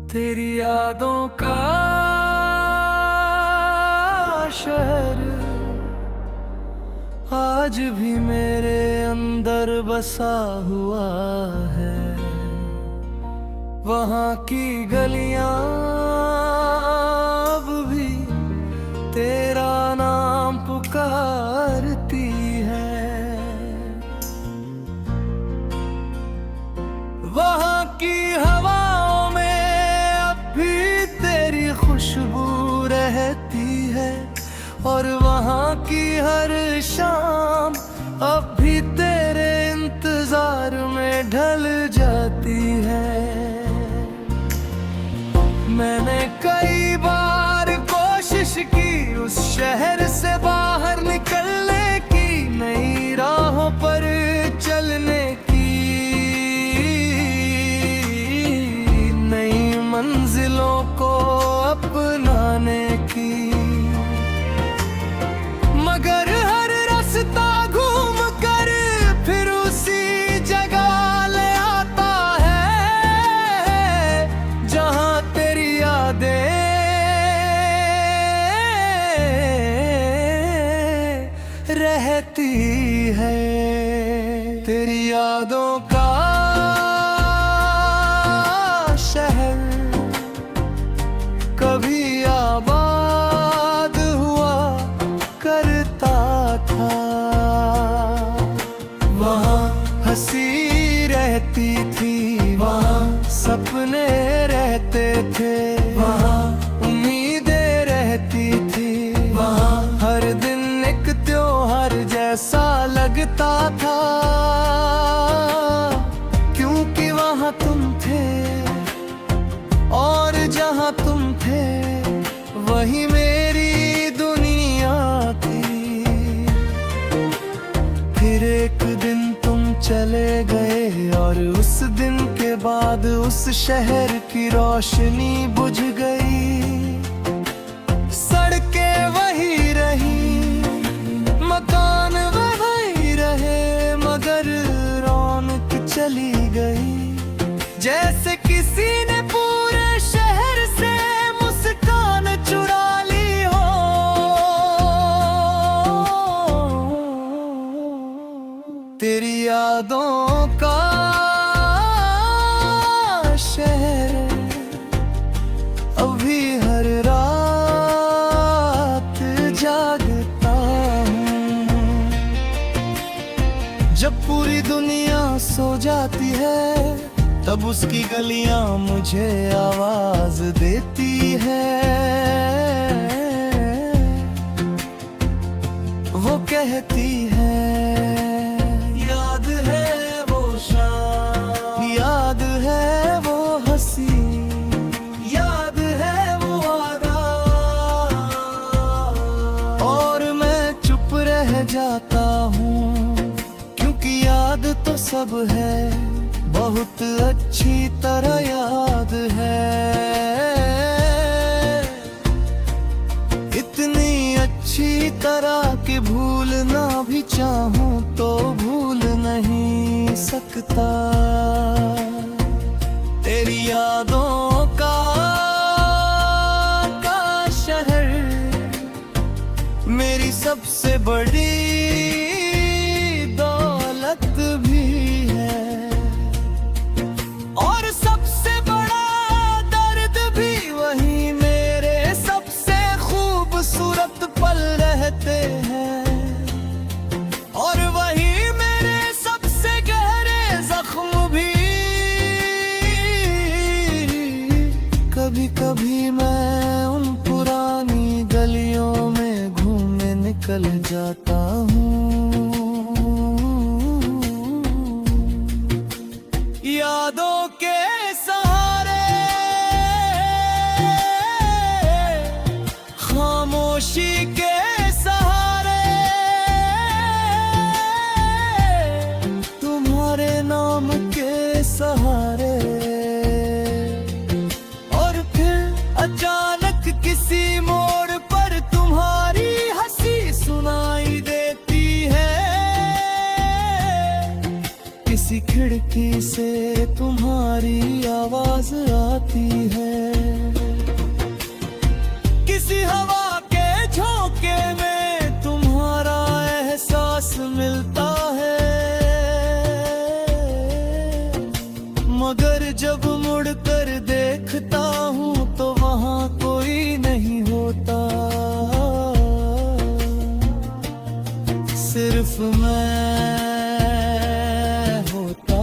तेरी यादों का शहर आज भी मेरे अंदर बसा हुआ है। वहाँ की गलियां अब भी तेरा नाम पुकारती है। वहाँ की हवाओं में अब भी तेरी खुशबू रहती है और वहाँ की हर शाम अब भी तेरे इंतजार में ढल जाती है। मैंने कई बार कोशिश की उस शहर से बाहर निकलने की, नई राहों पर चलने की, नई मंजिलों को अपनाने की, मगर हर रास्ता घूम कर फिर उसी जगह ले आता है जहां तेरी यादें रहती है। तेरी यादों का शहर कभी आबाद हुआ करता था। वहाँ हंसी रहती थी, वहाँ सपने रहते थे, वहाँ उम्मीदें रहती थी, वहाँ हर दिन एक त्योहार जैसा लगता था। क्योंकि वहाँ तुम थे और जहाँ तुम थे वही मेरी दुनिया थी। फिर एक दिन तुम चले गए और उस दिन के बाद उस शहर की रोशनी बुझ गई। सड़कें वही रही, मकान वही रहे, मगर रौनक चली गई। जैसे किसी ने पूरे शहर से मुस्कान चुरा ली हो। तेरी यादों का शहर अभी हर रात जागता हूँ। जब पूरी दुनिया सो जाती है तब उसकी गलियां मुझे आवाज देती है। वो कहती है याद है वो शाम, याद है वो हंसी, याद है वो वादा। और मैं चुप रह जाता हूँ क्योंकि याद तो सब है, बहुत अच्छी तरह याद है। इतनी अच्छी तरह कि भूलना भी चाहूं तो भूल नहीं सकता। तेरी यादों का शहर मेरी सबसे बड़ी दौलत भी है और सबसे बड़ा दर्द भी। वही मेरे सबसे खूबसूरत पल रहते हैं और वही मेरे सबसे गहरे जख्म भी। कभी कभी मैं उन पुरानी गलियों में घूमने निकल जाता हूँ। यादों के सहारे खामोशी के सहारे तुम्हारे नाम के सहारे। और फिर अचानक किसी मोड़ पर तुम्हारी हंसी सुनाई देती है। किसी खिड़की से तुम्हारी आवाज आती है, किसी हवा के झोंके में तुम्हारा एहसास मिलता है। मगर जब मुड़कर देखता हूँ तो वहाँ कोई नहीं होता, सिर्फ मैं होता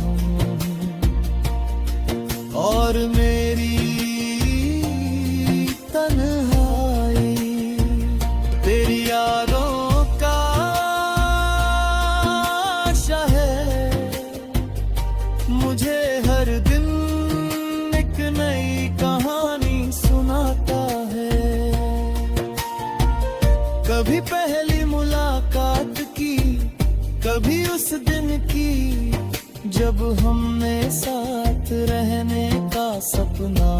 हूँ और मेरी तन्हाई तेरी यादों का आशा है। मुझे हर दिन एक नई कहानी सुनाता है, कभी पहली मुलाकात की, कभी उस दिन की जब हमने साथ रहने का सपना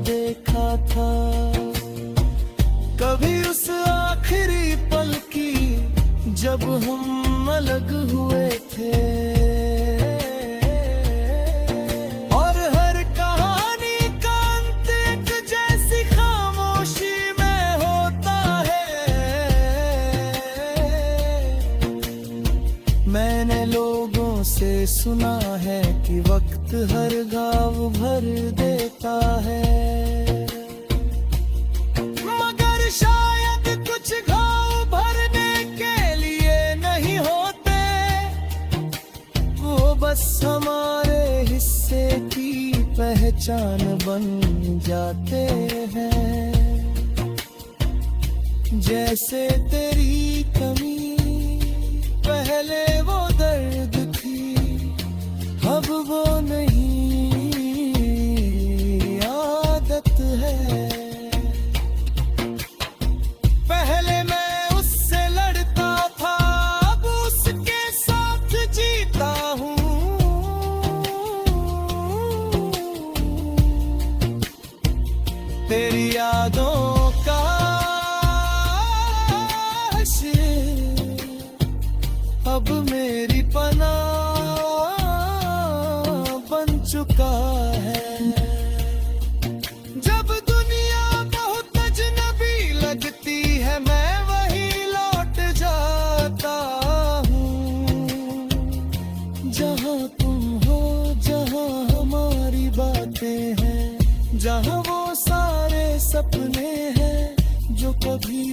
देखा था, कभी उस आखिरी पल की जब हम अलग हुए थे। और हर कहानी का अंत एक जैसी खामोशी में होता है। मैंने लोगों से सुना है कि वक्त हर घाव भर देता है, मगर शायद कुछ घाव भरने के लिए नहीं होते, वो बस हमारे हिस्से की पहचान बन जाते हैं। जैसे तेरी कमी पहले वो दर्द थी, अब वो नहीं आदत है। पहले मैं उससे लड़ता था, अब उसके साथ जीता हूँ। तेरी यादों का अब मेरी पनाह बन चुका है। जब दुनिया बहुत अजनबी लगती है मैं वही लौट जाता हूँ, जहाँ तुम हो, जहाँ हमारी बातें हैं, जहाँ वो सारे सपने हैं जो कभी